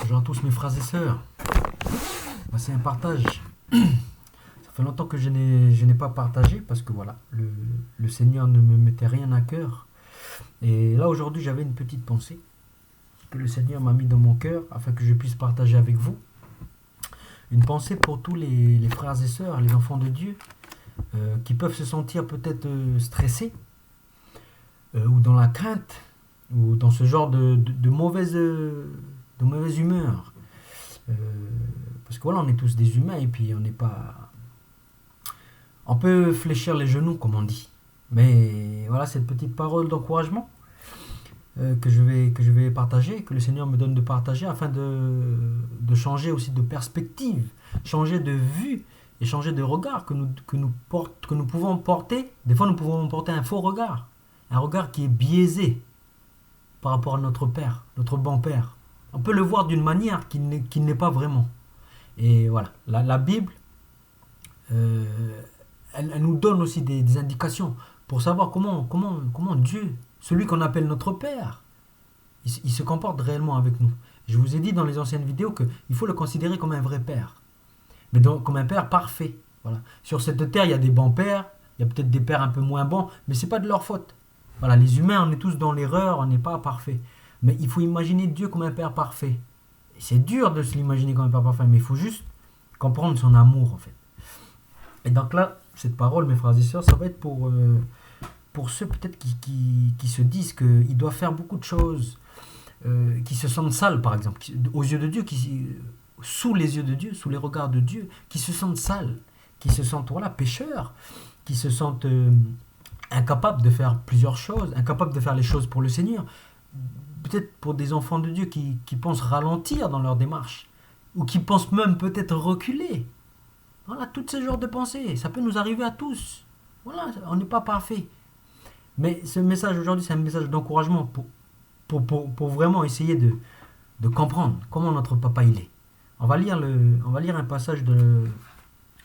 Bonjour à tous mes frères et sœurs. Voici un partage. Ça fait longtemps que je n'ai pas partagé parce que voilà, le Seigneur ne me mettait rien à cœur. Et là aujourd'hui j'avais une petite pensée que le Seigneur m'a mis dans mon cœur afin que je puisse partager avec vous. Une pensée pour tous les frères et sœurs, les enfants de Dieu, qui peuvent se sentir peut-être stressés ou dans la crainte ou dans ce genre de mauvaise humeur. Parce que voilà, on est tous des humains et puis on n'est pas. On peut fléchir les genoux, comme on dit. Mais voilà, cette petite parole d'encouragement que je vais partager, que le Seigneur me donne de partager afin de changer aussi de perspective, changer de vue et changer de regard que nous pouvons porter. Des fois, nous pouvons porter un faux regard, un regard qui est biaisé par rapport à notre Père, notre bon Père. On peut le voir d'une manière qui n'est pas vraiment. Et voilà, la Bible, elle nous donne aussi des indications pour savoir comment Dieu, celui qu'on appelle notre Père, il se comporte réellement avec nous. Je vous ai dit dans les anciennes vidéos qu'il faut le considérer comme un vrai Père, mais donc comme un Père parfait. Voilà. Sur cette terre, il y a des bons pères, il y a peut-être des pères un peu moins bons, mais ce n'est pas de leur faute. Voilà, les humains, on est tous dans l'erreur, on n'est pas parfait. Mais il faut imaginer Dieu comme un Père parfait. Et c'est dur de se l'imaginer comme un Père parfait, mais il faut juste comprendre son amour, en fait. Et donc là, cette parole, mes frères et sœurs, ça va être pour ceux peut-être qui se disent qu'ils doivent faire beaucoup de choses, qui se sentent sales, par exemple, aux yeux de Dieu, sous les yeux de Dieu, sous les regards de Dieu, qui se sentent sales, qui se sentent pécheurs, qui se sentent incapables de faire plusieurs choses, incapables de faire les choses pour le Seigneur. Peut-être pour des enfants de Dieu qui pensent ralentir dans leur démarche, ou qui pensent même peut-être reculer. Voilà, tous ces genres de pensées, ça peut nous arriver à tous. Voilà, on n'est pas parfait. Mais ce message aujourd'hui, c'est un message d'encouragement pour vraiment essayer de comprendre comment notre papa il est. On va lire un passage de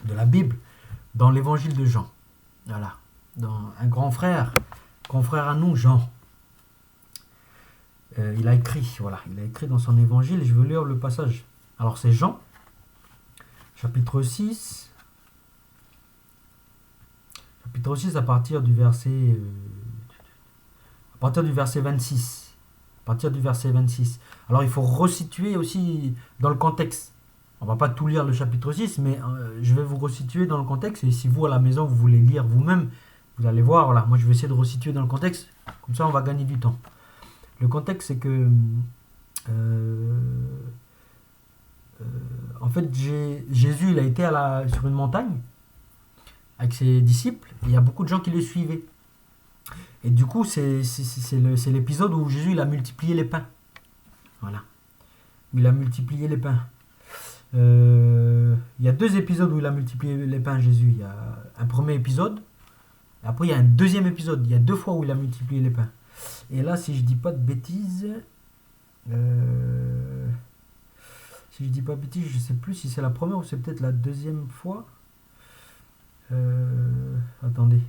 la Bible dans l'évangile de Jean. Voilà, dans un grand frère à nous, Jean. Il a écrit dans son évangile, et je veux lire le passage. Alors c'est Jean, chapitre 6, à partir du verset 26. À partir du verset 26. Alors il faut resituer aussi dans le contexte. On va pas tout lire le chapitre 6, mais je vais vous resituer dans le contexte, et si vous à la maison vous voulez lire vous-même, vous allez voir, voilà, moi je vais essayer de resituer dans le contexte, comme ça on va gagner du temps. Le contexte, c'est que en fait, Jésus, il a été sur une montagne avec ses disciples, et il y a beaucoup de gens qui le suivaient. Et du coup, c'est l'épisode où Jésus il a multiplié les pains. Voilà. Il a multiplié les pains. Il y a deux épisodes où il a multiplié les pains, Jésus. Il y a un premier épisode, et après il y a un deuxième épisode. Il y a deux fois où il a multiplié les pains. Et là, si je dis pas de bêtises, je sais plus si c'est la première ou c'est peut-être la deuxième fois. Attendez.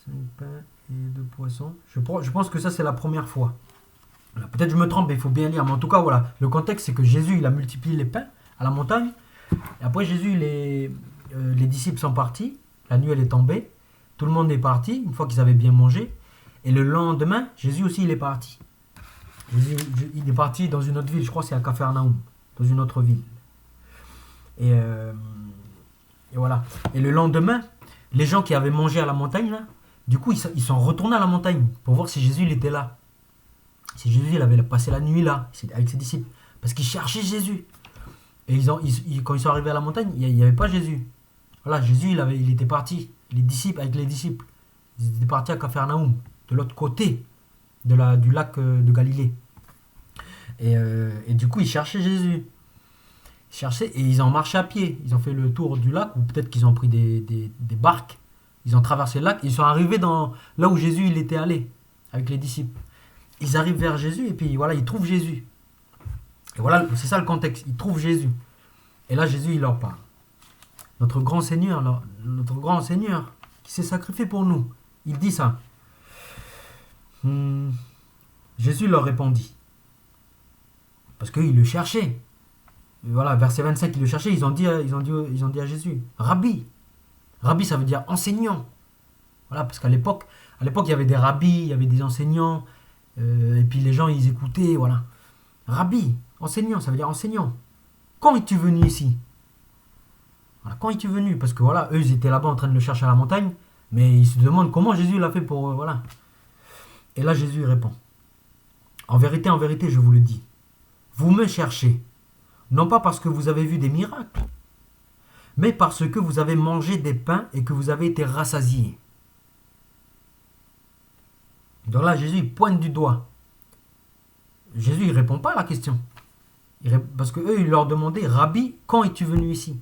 5 pains et 2 poissons. Je pense que ça, c'est la première fois. Voilà, peut-être je me trompe, mais il faut bien lire. Mais en tout cas, voilà. Le contexte, c'est que Jésus, il a multiplié les pains à la montagne. Et après, Jésus, les disciples sont partis. La nuit, elle est tombée. Tout le monde est parti, une fois qu'ils avaient bien mangé. Et le lendemain, Jésus aussi, il est parti. Il est parti dans une autre ville, je crois que c'est à Capharnaüm, dans une autre ville. Et voilà. Et le lendemain, les gens qui avaient mangé à la montagne, là, du coup, ils sont retournés à la montagne pour voir si Jésus il était là. Si Jésus il avait passé la nuit là, avec ses disciples. Parce qu'ils cherchaient Jésus. Et quand ils sont arrivés à la montagne, il n'y avait pas Jésus. Voilà, Jésus, il était parti. Avec les disciples. Ils étaient partis à Capharnaüm, de l'autre côté du lac de Galilée. Et du coup, ils cherchaient Jésus. Et ils ont marché à pied. Ils ont fait le tour du lac, ou peut-être qu'ils ont pris des barques. Ils ont traversé le lac. Ils sont arrivés là où Jésus il était allé, avec les disciples. Ils arrivent vers Jésus, et puis voilà, ils trouvent Jésus. Et voilà, c'est ça le contexte. Ils trouvent Jésus. Et là, Jésus, il leur parle. Notre grand Seigneur, qui s'est sacrifié pour nous. Il dit ça. Jésus leur répondit. Parce qu'ils le cherchaient. Et voilà, verset 25, ils le cherchaient, ils ont dit à Jésus, Rabbi. Rabbi, ça veut dire enseignant. Voilà, parce il y avait des rabbis, il y avait des enseignants, et puis les gens, ils écoutaient, voilà. Rabbi, enseignant, ça veut dire enseignant. Quand es-tu venu ici? Voilà, quand es-tu venu? Parce que voilà, eux, ils étaient là-bas en train de le chercher à la montagne, mais ils se demandent comment Jésus l'a fait pour... voilà. Et là, Jésus répond, en vérité, je vous le dis, vous me cherchez, non pas parce que vous avez vu des miracles, mais parce que vous avez mangé des pains et que vous avez été rassasiés. Donc là, Jésus pointe du doigt. Jésus, il ne répond pas à la question. Parce qu'eux, ils leur demandaient, Rabbi, quand es-tu venu ici?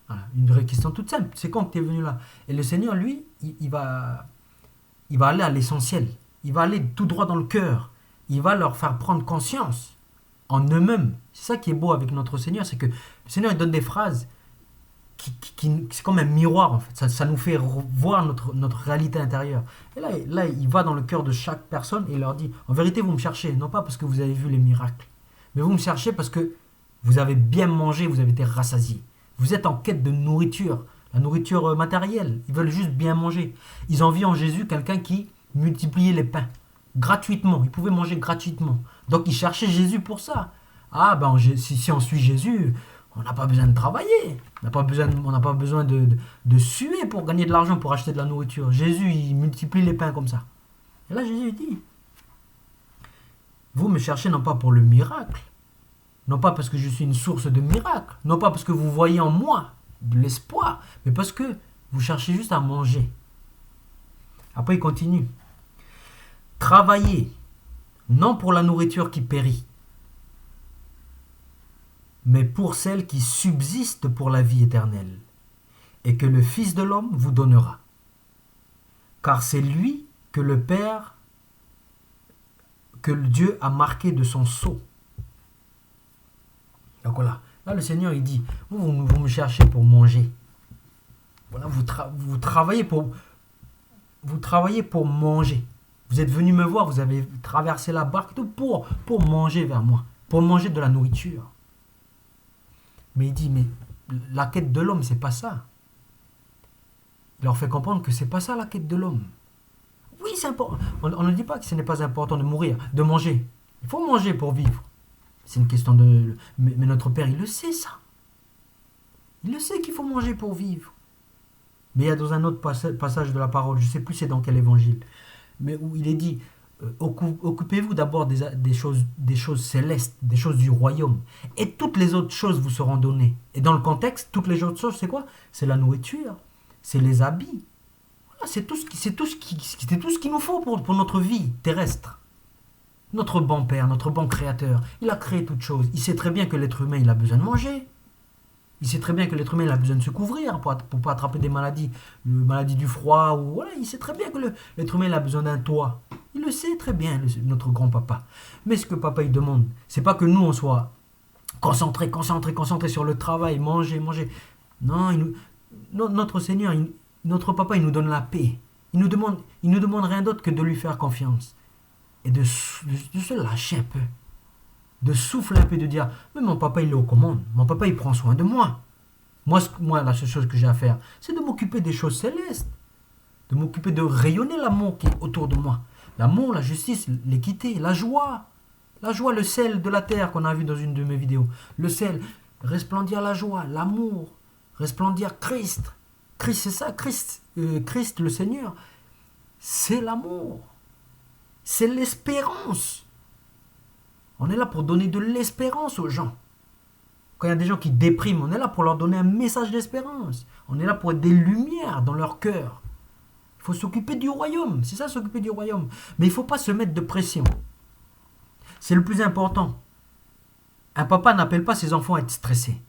Voilà, une vraie question toute simple. C'est quand que tu es venu là? Et le Seigneur, lui, il va aller à l'essentiel. Il va aller tout droit dans le cœur. Il va leur faire prendre conscience en eux-mêmes. C'est ça qui est beau avec notre Seigneur, c'est que le Seigneur, il donne des phrases c'est comme un miroir en fait. Ça nous fait voir notre réalité intérieure. Et là, il va dans le cœur de chaque personne et il leur dit, en vérité, vous me cherchez, non pas parce que vous avez vu les miracles, mais vous me cherchez parce que vous avez bien mangé, vous avez été rassasiés. Vous êtes en quête de nourriture, la nourriture matérielle. Ils veulent juste bien manger. Ils ont vu en Jésus quelqu'un qui multipliait les pains gratuitement. Ils pouvaient manger gratuitement. Donc ils cherchaient Jésus pour ça. Ah ben si on suit Jésus, on n'a pas besoin de travailler. On n'a pas besoin de suer pour gagner de l'argent, pour acheter de la nourriture. Jésus, il multiplie les pains comme ça. Et là, Jésus dit, vous me cherchez non pas pour le miracle, non pas parce que je suis une source de miracle, non pas parce que vous voyez en moi de l'espoir, mais parce que vous cherchez juste à manger. Après, il continue. Travaillez, non pour la nourriture qui périt, mais pour celle qui subsiste pour la vie éternelle, et que le Fils de l'homme vous donnera. Car c'est lui que le Père, que Dieu a marqué de son sceau. Donc voilà, là le Seigneur il dit, vous me cherchez pour manger. Voilà, vous travaillez pour manger. Vous êtes venu me voir, vous avez traversé la barque pour manger vers moi, pour manger de la nourriture. Mais il dit, mais la quête de l'homme, c'est pas ça. Il leur fait comprendre que c'est pas ça la quête de l'homme. Oui, c'est important. On ne dit pas que ce n'est pas important de mourir, de manger. Il faut manger pour vivre. C'est une question de... Mais notre Père, il le sait ça. Il le sait qu'il faut manger pour vivre. Mais il y a dans un autre passage de la parole, je ne sais plus c'est dans quel évangile, mais où il est dit, occupez-vous d'abord des choses célestes, des choses du royaume. Et toutes les autres choses vous seront données. Et dans le contexte, toutes les autres choses, c'est quoi? C'est la nourriture, c'est les habits. Voilà, c'est tout ce qu'il nous faut pour notre vie terrestre. Notre bon Père, notre bon Créateur, il a créé toutes choses. Il sait très bien que l'être humain, il a besoin de manger. Il sait très bien que l'être humain, il a besoin de se couvrir pour ne pas attraper des maladies, maladies du froid. Voilà, il sait très bien que l'être humain, il a besoin d'un toit. Il le sait très bien, notre grand papa. Mais ce que papa, il demande, c'est pas que nous, on soit concentrés sur le travail, manger. Non, notre Seigneur, notre papa, il nous donne la paix. Il nous demande rien d'autre que de lui faire confiance. Et de se lâcher un peu. De souffler un peu, de dire, mais mon papa, il est aux commandes. Mon papa, il prend soin de moi. Moi, la seule chose que j'ai à faire, c'est de m'occuper des choses célestes. De m'occuper de rayonner l'amour qui est autour de moi. L'amour, la justice, l'équité, la joie. La joie, le sel de la terre qu'on a vu dans une de mes vidéos. Le sel, resplendir la joie, l'amour, resplendir Christ. Christ, c'est ça, Christ, le Seigneur. C'est l'amour. C'est l'espérance. On est là pour donner de l'espérance aux gens. Quand il y a des gens qui dépriment, on est là pour leur donner un message d'espérance. On est là pour être des lumières dans leur cœur. Il faut s'occuper du royaume. C'est ça, s'occuper du royaume. Mais il ne faut pas se mettre de pression. C'est le plus important. Un papa n'appelle pas ses enfants à être stressés.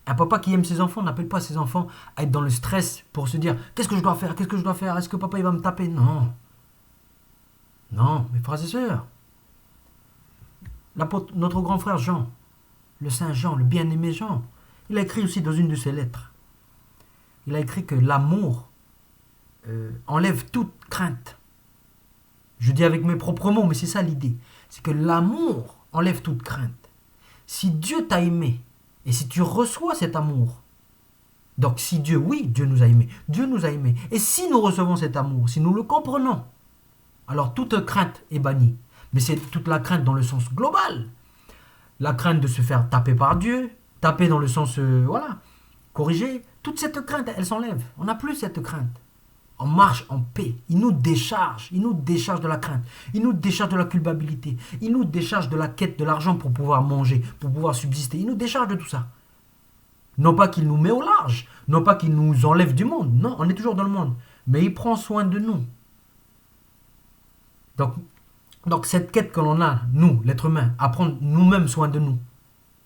Un papa qui aime ses enfants n'appelle pas ses enfants à être dans le stress pour se dire « Qu'est-ce que je dois faire? Est-ce que papa il va me taper ?» Non. Non, mes frères et sœurs. Notre grand frère Jean, le Saint Jean, le bien-aimé Jean, il a écrit aussi dans une de ses lettres. Il a écrit que l'amour enlève toute crainte. Je dis avec mes propres mots, mais c'est ça l'idée. C'est que l'amour enlève toute crainte. Si Dieu t'a aimé, et si tu reçois cet amour, donc si Dieu, oui, Dieu nous a aimés, Dieu nous a aimés, et si nous recevons cet amour, si nous le comprenons, alors toute crainte est bannie. Mais c'est toute la crainte dans le sens global. La crainte de se faire taper par Dieu, taper dans le sens, voilà, corriger. Toute cette crainte, elle s'enlève. On n'a plus cette crainte. On marche en paix. Il nous décharge de la crainte. Il nous décharge de la culpabilité. Il nous décharge de la quête de l'argent pour pouvoir manger, pour pouvoir subsister. Il nous décharge de tout ça. Non pas qu'il nous met au large, non pas qu'il nous enlève du monde. Non, on est toujours dans le monde. Mais il prend soin de nous. Donc cette quête que l'on a, nous, l'être humain, à prendre nous-mêmes soin de nous.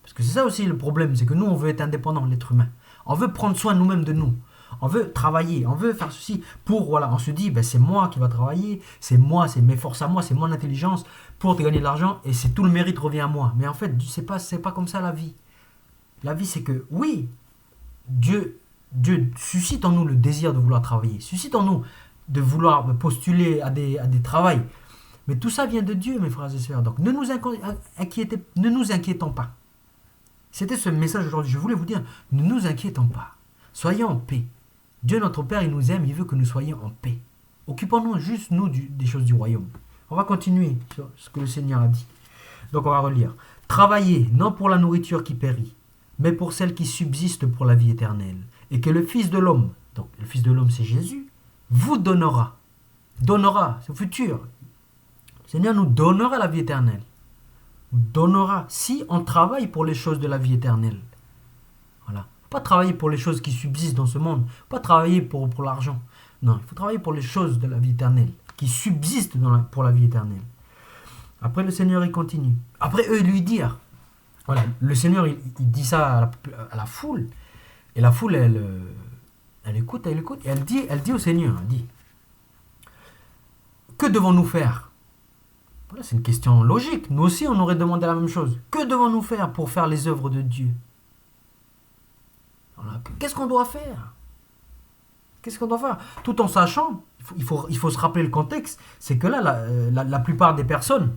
Parce que c'est ça aussi le problème, c'est que nous, on veut être indépendant, l'être humain. On veut prendre soin nous-mêmes de nous. On veut travailler, on veut faire ceci pour, voilà, on se dit, ben, c'est moi qui va travailler, c'est moi, c'est mes forces à moi, c'est mon intelligence pour te gagner de l'argent et c'est tout le mérite revient à moi. Mais en fait, c'est pas comme ça la vie. La vie, c'est que, oui, Dieu suscite en nous le désir de vouloir travailler, suscite en nous de vouloir postuler à des travails. Mais tout ça vient de Dieu, mes frères et sœurs. Donc ne nous inquiétons pas. C'était ce message aujourd'hui. Je voulais vous dire, ne nous inquiétons pas. Soyons en paix. Dieu notre Père, il nous aime, il veut que nous soyons en paix. Occupons-nous juste, nous, des choses du royaume. On va continuer sur ce que le Seigneur a dit. Donc on va relire. Travaillez, non pour la nourriture qui périt, mais pour celle qui subsiste pour la vie éternelle. Et que le Fils de l'homme, donc le Fils de l'homme c'est Jésus, vous donnera. Donnera, c'est le futur. Le Seigneur nous donnera la vie éternelle. Nous donnera si on travaille pour les choses de la vie éternelle. Voilà. Pas travailler pour les choses qui subsistent dans ce monde. Pas travailler pour l'argent. Non, il faut travailler pour les choses de la vie éternelle. Qui subsistent pour la vie éternelle. Après le Seigneur il continue. Après eux lui dire. Voilà, le Seigneur il dit ça à la foule. Et la foule elle écoute. Et elle dit au Seigneur. Elle dit. Que devons-nous faire? Voilà, c'est une question logique. Nous aussi, on aurait demandé la même chose. Que devons-nous faire pour faire les œuvres de Dieu? Voilà. Qu'est-ce qu'on doit faire? Qu'est-ce qu'on doit faire? Tout en sachant, il faut se rappeler le contexte, c'est que là, la plupart des personnes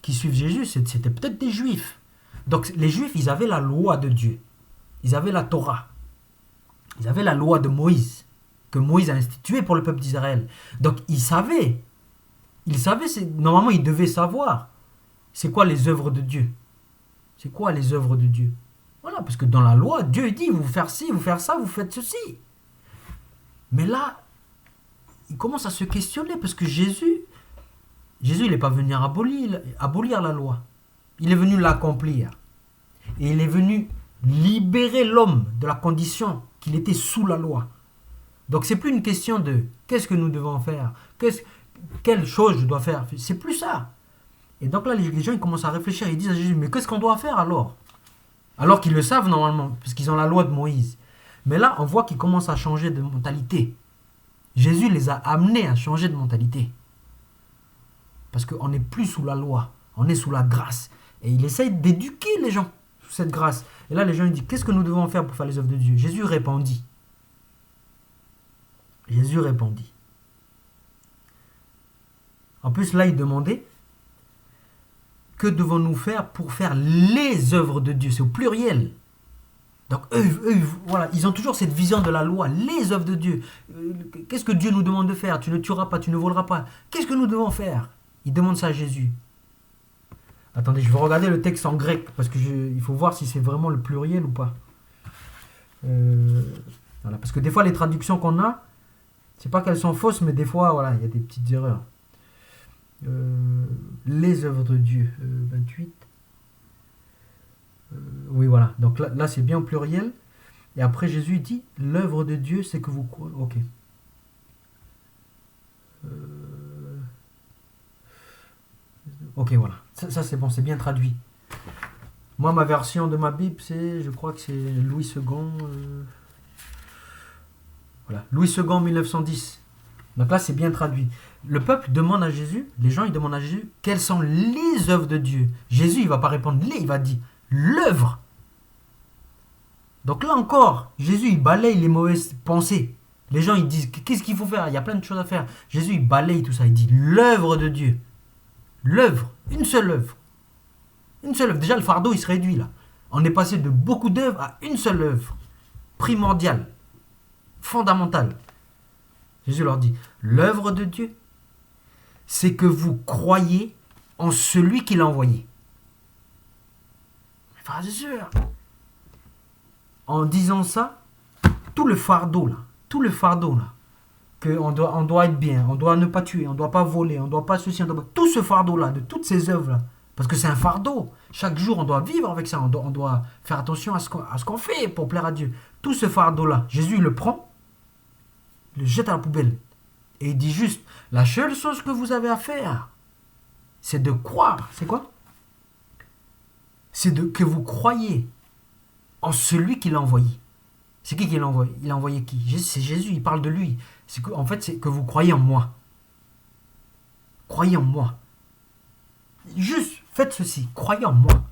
qui suivent Jésus, c'était peut-être des Juifs. Donc les Juifs, ils avaient la loi de Dieu. Ils avaient la Torah. Ils avaient la loi de Moïse, que Moïse a instituée pour le peuple d'Israël. Donc ils savaient, normalement ils devaient savoir, c'est quoi les œuvres de Dieu. C'est quoi les œuvres de Dieu? Voilà, parce que dans la loi, Dieu dit, vous faire ci, vous faire ça, vous faites ceci. Mais là, il commence à se questionner, parce que Jésus, il n'est pas venu abolir la loi. Il est venu l'accomplir. Et il est venu libérer l'homme de la condition qu'il était sous la loi. Donc c'est plus une question de qu'est-ce que nous devons faire, quelle chose je dois faire. C'est plus ça. Et donc là, les gens ils commencent à réfléchir. Ils disent à Jésus, mais qu'est-ce qu'on doit faire alors? Alors qu'ils le savent normalement, parce qu'ils ont la loi de Moïse. Mais là, on voit qu'ils commencent à changer de mentalité. Jésus les a amenés à changer de mentalité. Parce qu'on n'est plus sous la loi, on est sous la grâce. Et il essaye d'éduquer les gens sous cette grâce. Et là, les gens ils disent, qu'est-ce que nous devons faire pour faire les œuvres de Dieu? Jésus répondit. En plus, là, il demandait, que devons-nous faire pour faire les œuvres de Dieu? C'est au pluriel. Donc eux, voilà, ils ont toujours cette vision de la loi, les œuvres de Dieu. Qu'est-ce que Dieu nous demande de faire? Tu ne tueras pas, tu ne voleras pas. Qu'est-ce que nous devons faire? Ils demandent ça à Jésus. Attendez, je vais regarder le texte en grec, parce que il faut voir si c'est vraiment le pluriel ou pas. Voilà, parce que des fois, les traductions qu'on a, c'est pas qu'elles sont fausses, mais des fois, voilà, il y a des petites erreurs. Les œuvres de Dieu, 28. Oui, voilà. Donc là, c'est bien au pluriel. Et après, Jésus dit, l'œuvre de Dieu, c'est que vous croyez. Ok. Ok, voilà. Ça c'est bon, c'est bien traduit. Moi, ma version de ma Bible, je crois que c'est Louis II. Voilà. Louis II, 1910. Donc là, c'est bien traduit. Le peuple demande à Jésus, les gens, ils demandent à Jésus, quelles sont les œuvres de Dieu? Jésus, il ne va pas répondre les, il va dire l'œuvre. Donc là encore, Jésus, il balaye les mauvaises pensées. Les gens, ils disent, qu'est-ce qu'il faut faire? Il y a plein de choses à faire. Jésus, il balaye tout ça. Il dit l'œuvre de Dieu. L'œuvre, une seule œuvre. Une seule œuvre. Déjà, le fardeau, il se réduit là. On est passé de beaucoup d'œuvres à une seule œuvre. Primordiale. Fondamentale. Jésus leur dit, l'œuvre de Dieu, c'est que vous croyez en celui qui l'a envoyé. Frères et sœurs, en disant ça, tout le fardeau là, qu'on doit être bien, on doit ne pas tuer, on ne doit pas voler, on ne doit pas ceci, tout ce fardeau là, de toutes ces œuvres là, parce que c'est un fardeau, chaque jour on doit vivre avec ça, on doit faire attention à ce qu'on fait pour plaire à Dieu. Tout ce fardeau là, Jésus il le prend, il le jette à la poubelle, et il dit juste, la seule chose que vous avez à faire, c'est de croire, c'est quoi? C'est que vous croyez en celui qui l'a envoyé. C'est qui l'a envoyé? Il a envoyé qui? C'est Jésus, il parle de lui. En fait, c'est que vous croyez en moi. Croyez en moi. Juste, faites ceci, croyez en moi.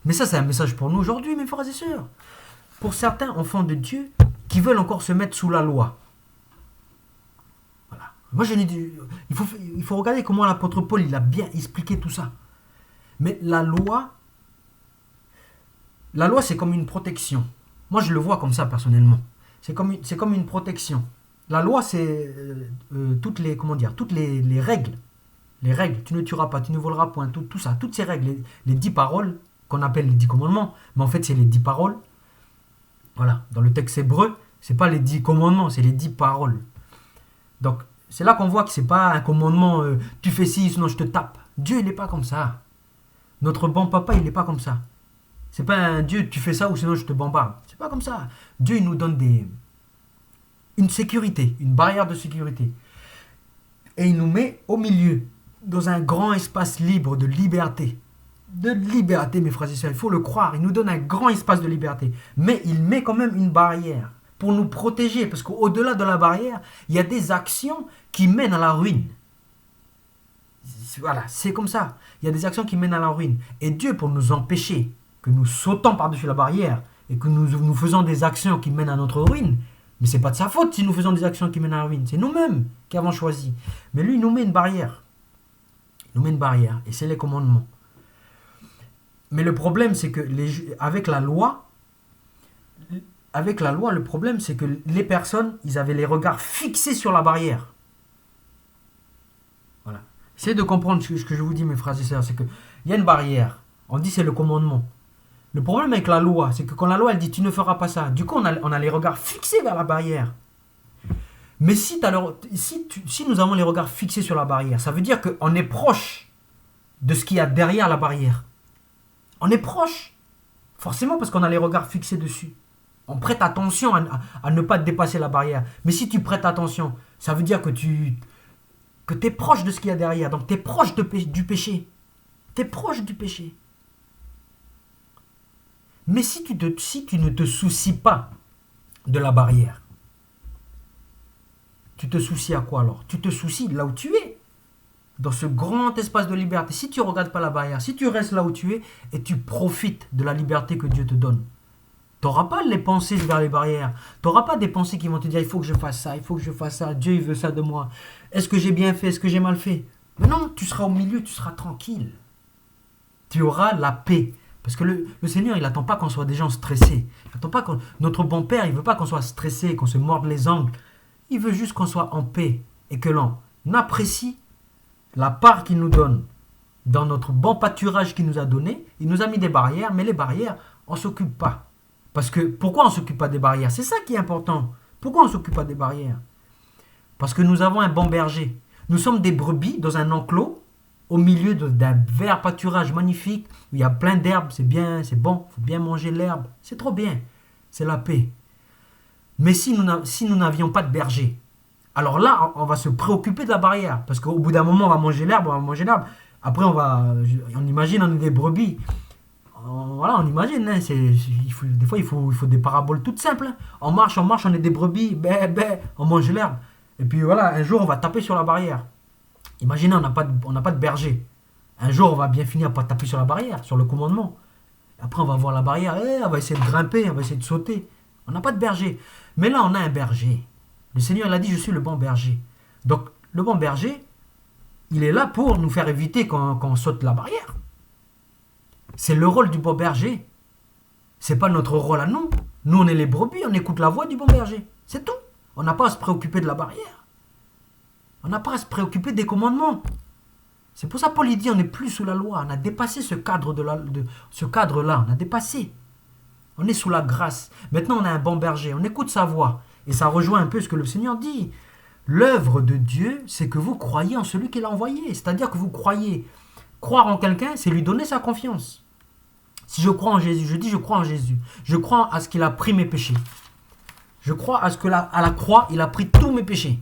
Mais ça, c'est un message pour nous aujourd'hui, mes frères et sœurs. Pour certains enfants de Dieu qui veulent encore se mettre sous la loi. Voilà. Moi, il faut regarder comment l'apôtre Paul, il a bien expliqué tout ça. Mais la loi, c'est comme une protection. Moi, je le vois comme ça, personnellement. C'est comme une protection. La loi, c'est toutes les règles. Les règles, tu ne tueras pas, tu ne voleras point, tout ça. Toutes ces règles, les 10 paroles, qu'on appelle les 10 commandements, mais en fait, c'est les 10 paroles. Voilà, dans le texte hébreu, c'est pas les 10 commandements, c'est les 10 paroles. Donc, c'est là qu'on voit que c'est pas un commandement, tu fais ci, sinon je te tape. Dieu, il n'est pas comme ça. Notre bon papa, il n'est pas comme ça. C'est pas un Dieu, tu fais ça ou sinon je te bombarde. C'est pas comme ça. Dieu, il nous donne une sécurité, une barrière de sécurité. Et il nous met au milieu, dans un grand espace libre de liberté. De liberté, mes frères et sœurs, il faut le croire. Il nous donne un grand espace de liberté. Mais il met quand même une barrière pour nous protéger. Parce qu'au-delà de la barrière, il y a des actions qui mènent à la ruine. Voilà, c'est comme ça. Il y a des actions qui mènent à la ruine. Et Dieu, pour nous empêcher que nous sautons par-dessus la barrière et que nous faisons des actions qui mènent à notre ruine, mais c'est pas de sa faute si nous faisons des actions qui mènent à la ruine. C'est nous-mêmes qui avons choisi. Mais lui, il nous met une barrière. Il nous met une barrière. Et c'est les commandements. Mais le problème, c'est que avec la loi, le problème, c'est que les personnes, ils avaient les regards fixés sur la barrière. Voilà. Essayez de comprendre ce que je vous dis, mes frères et sœurs. C'est qu'il y a une barrière. On dit c'est le commandement. Le problème avec la loi, c'est que quand la loi, elle dit tu ne feras pas ça, du coup, on a les regards fixés vers la barrière. Mais si nous avons les regards fixés sur la barrière, ça veut dire qu'on est proche de ce qu'il y a derrière la barrière. On est proche. Forcément parce qu'on a les regards fixés dessus. On prête attention à ne pas dépasser la barrière. Mais si tu prêtes attention, ça veut dire que tu es proche de ce qu'il y a derrière. Donc tu es proche du péché. Tu es proche du péché. Mais si tu ne te soucies pas de la barrière, tu te soucies à quoi alors? Tu te soucies là où tu es. Dans ce grand espace de liberté. Si tu ne regardes pas la barrière, si tu restes là où tu es et tu profites de la liberté que Dieu te donne, tu n'auras pas les pensées vers les barrières. Tu n'auras pas des pensées qui vont te dire il faut que je fasse ça, il faut que je fasse ça, Dieu il veut ça de moi. Est-ce que j'ai bien fait, est-ce que j'ai mal fait? Mais non, tu seras au milieu, tu seras tranquille. Tu auras la paix. Parce que le Seigneur, il n'attend pas qu'on soit des gens stressés. Il n'attend pas notre bon Père, il ne veut pas qu'on soit stressé, qu'on se morde les ongles. Il veut juste qu'on soit en paix et que l'on apprécie la part qu'il nous donne dans notre bon pâturage qu'il nous a donné. Il nous a mis des barrières, mais les barrières, on ne s'occupe pas. Parce que pourquoi on ne s'occupe pas des barrières? C'est ça qui est important. Pourquoi on ne s'occupe pas des barrières? Parce que nous avons un bon berger. Nous sommes des brebis dans un enclos, au milieu d'un vert pâturage magnifique, où il y a plein d'herbes, c'est bien, c'est bon, il faut bien manger l'herbe, c'est trop bien, c'est la paix. Mais si nous n'avions pas de berger, alors là, on va se préoccuper de la barrière. Parce qu'au bout d'un moment, on va manger l'herbe. Après, on imagine, on est des brebis. Voilà, on imagine. Hein, des fois, il faut des paraboles toutes simples. Hein. On marche, on est des brebis. On mange l'herbe. Et puis voilà, un jour, on va taper sur la barrière. Imaginez, on n'a pas de berger. Un jour, on va bien finir par taper sur la barrière, sur le commandement. Après, on va voir la barrière. On va essayer de grimper, on va essayer de sauter. On n'a pas de berger. Mais là, on a un berger. Le Seigneur l'a dit, je suis le bon berger. Donc, le bon berger, il est là pour nous faire éviter qu'on saute la barrière. C'est le rôle du bon berger. C'est pas notre rôle à nous. Nous, on est les brebis, on écoute la voix du bon berger. C'est tout. On n'a pas à se préoccuper de la barrière. On n'a pas à se préoccuper des commandements. C'est pour ça Paul il dit on n'est plus sous la loi. On a dépassé ce cadre ce cadre-là. On a dépassé. On est sous la grâce. Maintenant, on a un bon berger. On écoute sa voix. Et ça rejoint un peu ce que le Seigneur dit. L'œuvre de Dieu, c'est que vous croyez en celui qu'il a envoyé. C'est-à-dire que vous croyez. Croire en quelqu'un, c'est lui donner sa confiance. Si je crois en Jésus, je dis je crois en Jésus. Je crois à ce qu'il a pris mes péchés. Je crois à ce que à la croix, il a pris tous mes péchés.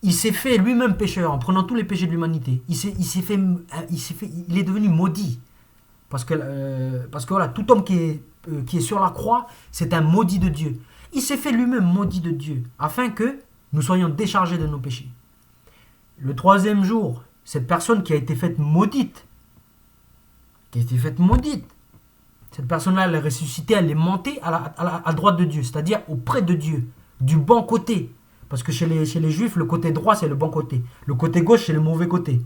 Il s'est fait lui-même pécheur en prenant tous les péchés de l'humanité. Il est devenu maudit. Parce que voilà, tout homme qui est sur la croix, c'est un maudit de Dieu. Il s'est fait lui-même maudit de Dieu, afin que nous soyons déchargés de nos péchés. Le troisième jour, cette personne qui a été faite maudite, cette personne-là, elle est ressuscitée, elle est montée à droite de Dieu, c'est-à-dire auprès de Dieu, du bon côté. Parce que chez les Juifs, le côté droit, c'est le bon côté. Le côté gauche, c'est le mauvais côté.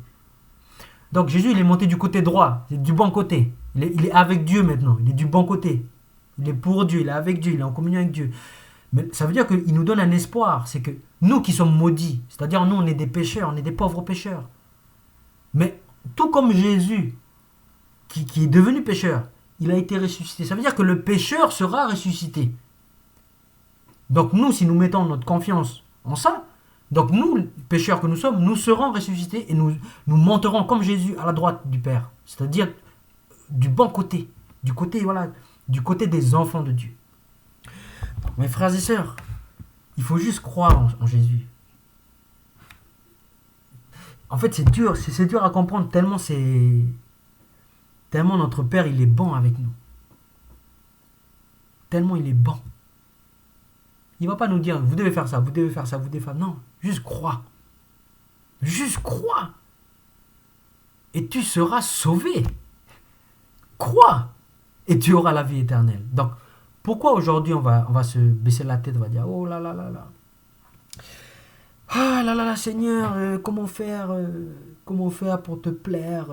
Donc Jésus, il est monté du côté droit, c'est du bon côté. Il est avec Dieu maintenant, il est du bon côté. Il est pour Dieu, il est avec Dieu, il est en communion avec Dieu. Mais ça veut dire qu'il nous donne un espoir. C'est que nous qui sommes maudits, c'est-à-dire nous, on est des pécheurs, on est des pauvres pécheurs. Mais tout comme Jésus, qui est devenu pécheur, il a été ressuscité. Ça veut dire que le pécheur sera ressuscité. Donc nous, si nous mettons notre confiance en ça, donc nous, les pécheurs que nous sommes, nous serons ressuscités et nous monterons comme Jésus à la droite du Père. C'est-à-dire du bon côté, du côté des enfants de Dieu. Mes frères et sœurs, il faut juste croire en Jésus. En fait, c'est dur à comprendre tellement notre Père, il est bon avec nous. Tellement il est bon. Il ne va pas nous dire, vous devez faire ça, vous devez faire ça, vous devez faire ça. Non, juste crois. Juste crois. Et tu seras sauvé. Crois. Et tu auras la vie éternelle. Donc, pourquoi aujourd'hui on va se baisser la tête, on va dire, oh là là là là. Ah là là là, Seigneur, comment faire pour te plaire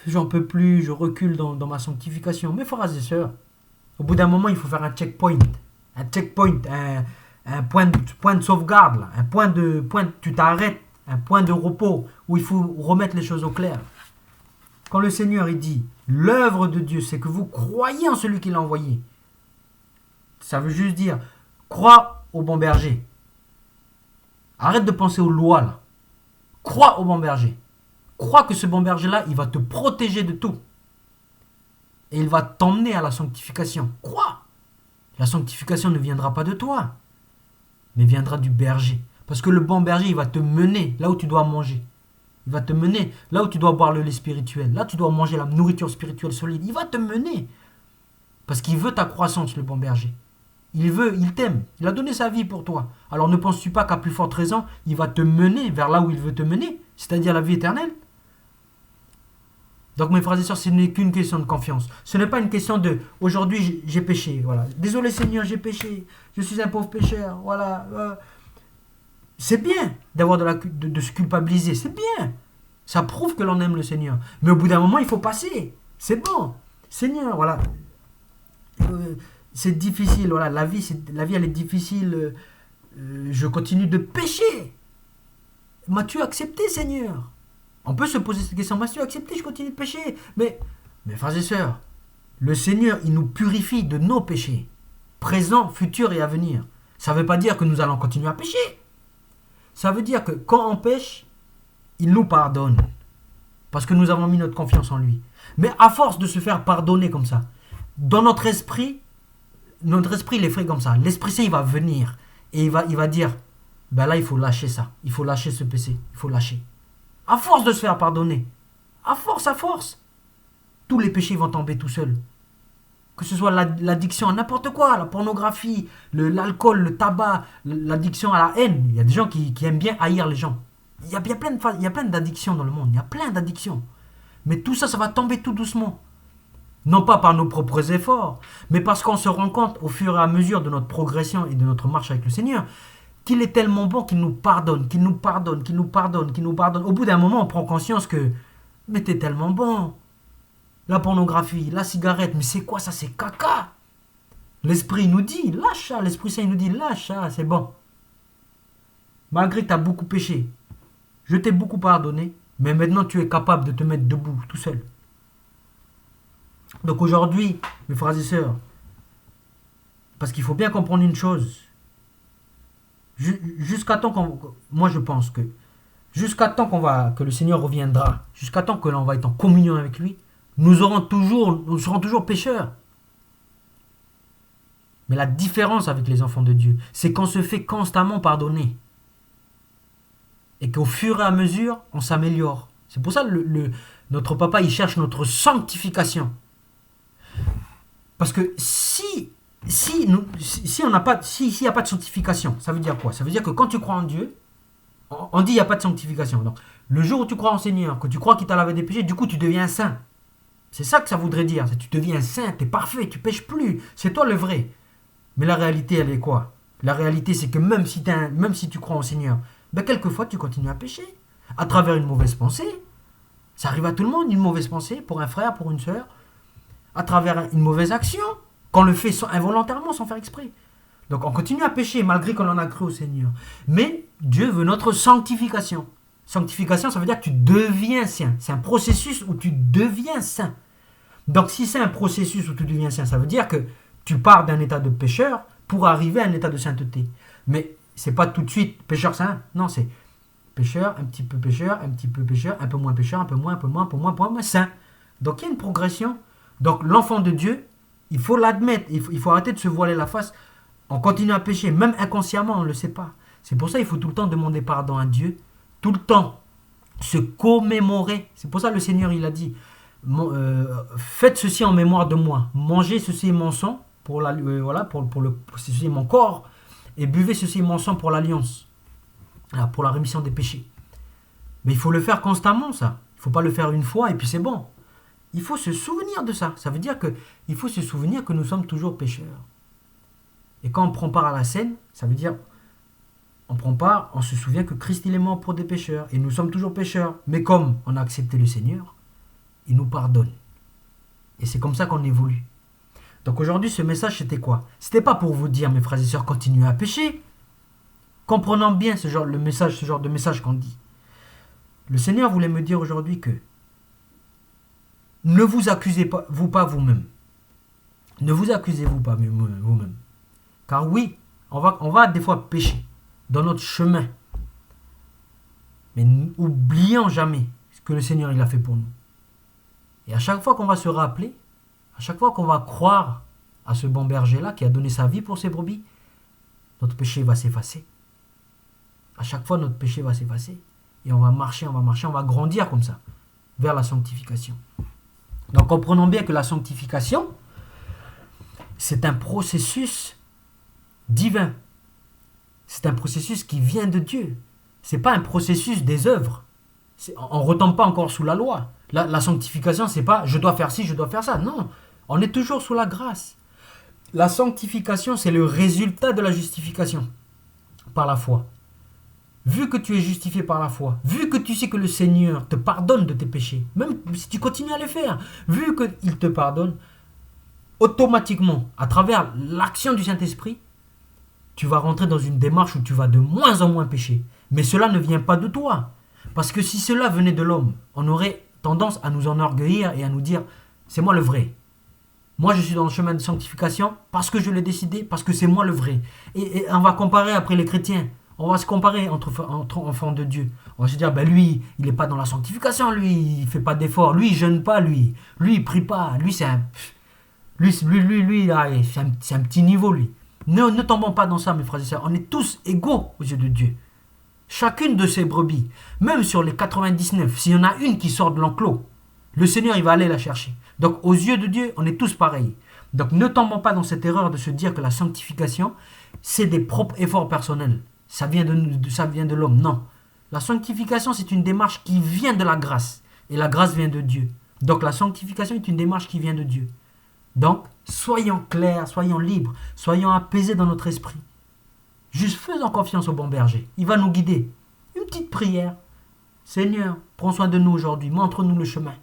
j'en peux plus, je recule dans ma sanctification. Mes frères et sœurs, au bout d'un moment, il faut faire un checkpoint. Un checkpoint, un point de sauvegarde, là, tu t'arrêtes, un point de repos où il faut remettre les choses au clair. Quand le Seigneur il dit, l'œuvre de Dieu, c'est que vous croyez en celui qui l'a envoyé. Ça veut juste dire, crois au bon berger. Arrête de penser aux lois, là. Crois au bon berger. Crois que ce bon berger-là, il va te protéger de tout. Et il va t'emmener à la sanctification. Crois. La sanctification ne viendra pas de toi, mais viendra du berger. Parce que le bon berger, il va te mener là où tu dois manger. Il va te mener là où tu dois boire le lait spirituel. Là, tu dois manger la nourriture spirituelle solide. Il va te mener. Parce qu'il veut ta croissance, le bon berger. Il t'aime. Il a donné sa vie pour toi. Alors ne penses-tu pas qu'à plus forte raison, il va te mener vers là où il veut te mener, c'est-à-dire la vie éternelle? Donc mes frères et sœurs, ce n'est qu'une question de confiance. Ce n'est pas une question de aujourd'hui j'ai péché. Voilà. Désolé Seigneur, j'ai péché. Je suis un pauvre pécheur. Voilà. C'est bien d'avoir de se culpabiliser. C'est bien. Ça prouve que l'on aime le Seigneur. Mais au bout d'un moment, il faut passer. C'est bon. Seigneur, voilà. C'est difficile. Voilà. La vie, elle est difficile. Je continue de pécher. M'as-tu accepté, Seigneur? On peut se poser cette question. M'as-tu accepté? Je continue de pécher. Mais, mes frères et sœurs, le Seigneur, il nous purifie de nos péchés. Présent, futur et à venir. Ça ne veut pas dire que nous allons continuer à pécher. Ça veut dire que quand on pêche, il nous pardonne. Parce que nous avons mis notre confiance en lui. Mais à force de se faire pardonner comme ça, dans notre esprit, il est fait comme ça. L'Esprit Saint, il va venir. Et il va dire, ben là, il faut lâcher ça. Il faut lâcher ce péché. Il faut lâcher. À force de se faire pardonner. À force. Tous les péchés vont tomber tout seuls. Que ce soit l'addiction à n'importe quoi, la pornographie, l'alcool, le tabac, l'addiction à la haine. Il y a des gens qui aiment bien haïr les gens. Il y a plein d'addictions dans le monde. Il y a plein d'addictions. Mais tout ça, ça va tomber tout doucement. Non pas par nos propres efforts, mais parce qu'on se rend compte au fur et à mesure de notre progression et de notre marche avec le Seigneur, qu'il est tellement bon qu'il nous pardonne. Au bout d'un moment, on prend conscience que, mais t'es tellement bon. La pornographie, la cigarette, mais c'est quoi ça? C'est caca. L'esprit nous dit, lâche ça. L'Esprit Saint nous dit, lâche ça, c'est bon. Malgré que tu as beaucoup péché, je t'ai beaucoup pardonné, mais maintenant tu es capable de te mettre debout tout seul. Donc aujourd'hui, mes frères et sœurs, parce qu'il faut bien comprendre une chose, jusqu'à temps qu'on... Moi je pense que jusqu'à temps que le Seigneur reviendra, jusqu'à temps que l'on va être en communion avec lui, nous serons toujours pécheurs. Mais la différence avec les enfants de Dieu, c'est qu'on se fait constamment pardonner. Et qu'au fur et à mesure, on s'améliore. C'est pour ça que notre papa, il cherche notre sanctification. Parce que s'il n'y a pas de sanctification, ça veut dire quoi? Ça veut dire que quand tu crois en Dieu, on dit il n'y a pas de sanctification. Donc, le jour où tu crois en Seigneur, que tu crois qu'il t'a lavé des péchés, du coup tu deviens saint. C'est ça que ça voudrait dire. Tu deviens saint, tu es parfait, tu pêches plus. C'est toi le vrai. Mais la réalité, elle est quoi? La réalité, c'est que même si tu crois au Seigneur, ben quelquefois tu continues à pécher. À travers une mauvaise pensée. Ça arrive à tout le monde, une mauvaise pensée, pour un frère, pour une sœur. À travers une mauvaise action, qu'on le fait involontairement, sans faire exprès. Donc on continue à pécher malgré qu'on en a cru au Seigneur. Mais Dieu veut notre sanctification. Sanctification, ça veut dire que tu deviens saint. C'est un processus où tu deviens saint. Donc si c'est un processus où tu deviens saint, ça veut dire que tu pars d'un état de pécheur pour arriver à un état de sainteté. Mais c'est pas tout de suite pécheur saint. Non, c'est pécheur, un petit peu pécheur, un petit peu pécheur, un peu moins pécheur, un peu moins saint. Donc il y a une progression. Donc l'enfant de Dieu, il faut l'admettre, il faut arrêter de se voiler la face. On continue à pécher, même inconsciemment, on ne le sait pas. C'est pour ça qu'il faut tout le temps demander pardon à Dieu, tout le temps se commémorer. C'est pour ça que le Seigneur, il a dit, faites ceci en mémoire de moi, mangez ceci mon sang, ceci mon corps, et buvez ceci mon sang pour l'alliance, pour la rémission des péchés. Mais il faut le faire constamment, ça. Il ne faut pas le faire une fois et puis c'est bon. Il faut se souvenir de ça. Ça veut dire qu'il faut se souvenir que nous sommes toujours pécheurs. Et quand on prend part à la scène, ça veut dire on prend part, on se souvient que Christ il est mort pour des pécheurs. Et nous sommes toujours pécheurs. Mais comme on a accepté le Seigneur, il nous pardonne. Et c'est comme ça qu'on évolue. Donc aujourd'hui, ce message, c'était quoi? C'était pas pour vous dire, mes frères et sœurs, continuez à pécher. Comprenons bien ce genre de message qu'on dit. Le Seigneur voulait me dire aujourd'hui que ne vous accusez pas vous-même. Ne vous accusez-vous pas vous-même. Car oui, on va des fois pécher dans notre chemin. Mais n'oublions jamais ce que le Seigneur il a fait pour nous. Et à chaque fois qu'on va se rappeler, à chaque fois qu'on va croire à ce bon berger-là qui a donné sa vie pour ses brebis, notre péché va s'effacer. À chaque fois, notre péché va s'effacer. Et on va marcher, on va grandir comme ça, vers la sanctification. Donc comprenons bien que la sanctification, c'est un processus divin. C'est un processus qui vient de Dieu. Ce n'est pas un processus des œuvres. On ne retombe pas encore sous la loi. La sanctification, c'est pas je dois faire ci, je dois faire ça. Non, on est toujours sous la grâce. La sanctification, c'est le résultat de la justification par la foi. Vu que tu es justifié par la foi, vu que tu sais que le Seigneur te pardonne de tes péchés, même si tu continues à les faire, vu qu'il te pardonne, automatiquement, à travers l'action du Saint-Esprit, tu vas rentrer dans une démarche où tu vas de moins en moins pécher. Mais cela ne vient pas de toi. Parce que si cela venait de l'homme, on aurait tendance à nous enorgueillir et à nous dire « c'est moi le vrai ». Moi, je suis dans le chemin de sanctification parce que je l'ai décidé, parce que c'est moi le vrai. Et on va comparer après les chrétiens. On va se comparer entre enfants de Dieu. On va se dire, ben lui, il n'est pas dans la sanctification, lui, il ne fait pas d'efforts, lui, il jeûne pas, lui, il ne prie pas, lui, c'est un... Lui, là, c'est un petit niveau, lui. Ne tombons pas dans ça, mes frères et sœurs. On est tous égaux aux yeux de Dieu. Chacune de ces brebis, même sur les 99, s'il y en a une qui sort de l'enclos, le Seigneur, il va aller la chercher. Donc, aux yeux de Dieu, on est tous pareils. Donc, ne tombons pas dans cette erreur de se dire que la sanctification, c'est des propres efforts personnels. Ça vient de l'homme. Non. La sanctification, c'est une démarche qui vient de la grâce. Et la grâce vient de Dieu. Donc, la sanctification est une démarche qui vient de Dieu. Donc, soyons clairs, soyons libres, soyons apaisés dans notre esprit. Juste faisons confiance au bon berger. Il va nous guider. Une petite prière. Seigneur, prends soin de nous aujourd'hui. Montre-nous le chemin.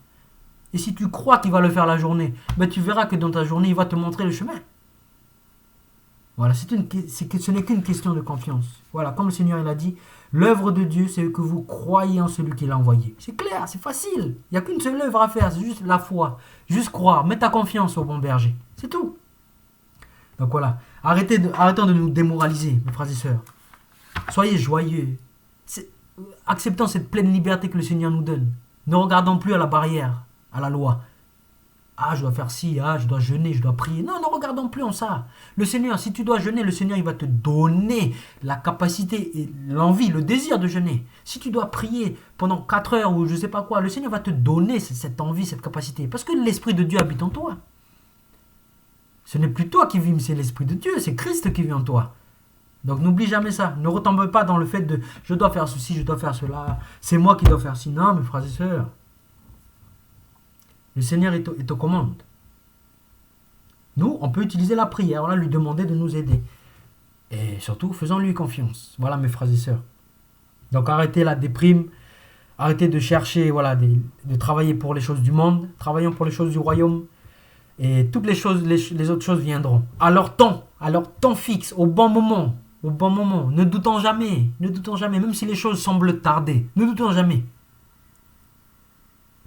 Et si tu crois qu'il va le faire la journée, ben tu verras que dans ta journée, il va te montrer le chemin. Voilà, ce n'est qu'une question de confiance. Voilà, comme le Seigneur il a dit, l'œuvre de Dieu, c'est que vous croyez en celui qui l'a envoyé. C'est clair, c'est facile. Il n'y a qu'une seule œuvre à faire, c'est juste la foi. Juste croire, mets ta confiance au bon berger. C'est tout. Donc voilà, arrêtons de nous démoraliser, mes frères et sœurs. Soyez joyeux. Acceptons cette pleine liberté que le Seigneur nous donne. Ne regardons plus à la barrière, à la loi. Ah, je dois faire ci, ah, je dois jeûner, je dois prier. Non, ne regardons plus en ça. Le Seigneur, si tu dois jeûner, le Seigneur, il va te donner la capacité et l'envie, le désir de jeûner. Si tu dois prier pendant 4 heures ou je ne sais pas quoi, le Seigneur va te donner cette envie, cette capacité. Parce que l'Esprit de Dieu habite en toi. Ce n'est plus toi qui vis, mais c'est l'Esprit de Dieu, c'est Christ qui vit en toi. Donc n'oublie jamais ça. Ne retombe pas dans le fait de je dois faire ceci, je dois faire cela. C'est moi qui dois faire ci. Non, mes frères et sœurs. Le Seigneur est aux commandes. Nous, on peut utiliser la prière, voilà, lui demander de nous aider. Et surtout, faisons-lui confiance. Voilà, mes frères et sœurs. Donc arrêtez la déprime. Arrêtez de chercher, voilà, de travailler pour les choses du monde. Travaillons pour les choses du royaume. Et toutes les choses, les autres choses viendront. À leur temps fixe, au bon moment. Au bon moment. Ne doutons jamais. Ne doutons jamais. Même si les choses semblent tarder. Ne doutons jamais.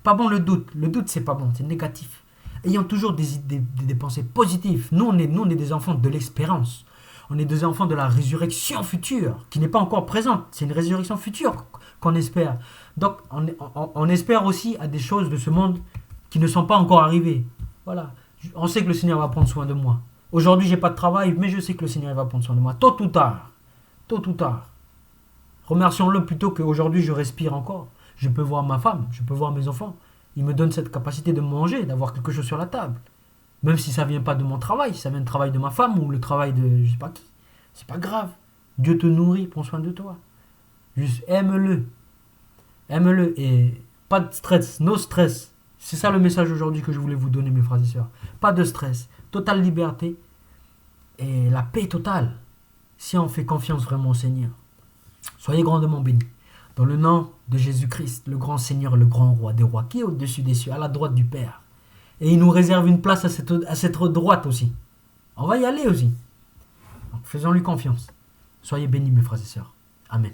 Pas bon le doute. Le doute, c'est pas bon. C'est négatif. Ayons toujours des pensées positives. Nous, on est des enfants de l'espérance. On est des enfants de la résurrection future, qui n'est pas encore présente. C'est une résurrection future qu'on espère. Donc, on espère aussi à des choses de ce monde qui ne sont pas encore arrivées. Voilà. On sait que le Seigneur va prendre soin de moi. Aujourd'hui, j'ai pas de travail, mais je sais que le Seigneur va prendre soin de moi. Tôt ou tard. Tôt ou tard. Remercions-le plutôt qu'aujourd'hui, je respire encore. Je peux voir ma femme, je peux voir mes enfants. Il me donne cette capacité de manger, d'avoir quelque chose sur la table. Même si ça ne vient pas de mon travail, si ça vient du travail de ma femme ou le travail de je sais pas qui. C'est pas grave. Dieu te nourrit, prends soin de toi. Juste aime-le. Aime-le et pas de stress, no stress. C'est ça le message aujourd'hui que je voulais vous donner, mes frères et sœurs. Pas de stress, totale liberté et la paix totale. Si on fait confiance vraiment au Seigneur. Soyez grandement bénis. Dans le nom de Jésus-Christ, le grand Seigneur, le grand roi des rois, qui est au-dessus des cieux, à la droite du Père. Et il nous réserve une place à cette droite aussi. On va y aller aussi. Donc, faisons-lui confiance. Soyez bénis, mes frères et sœurs. Amen.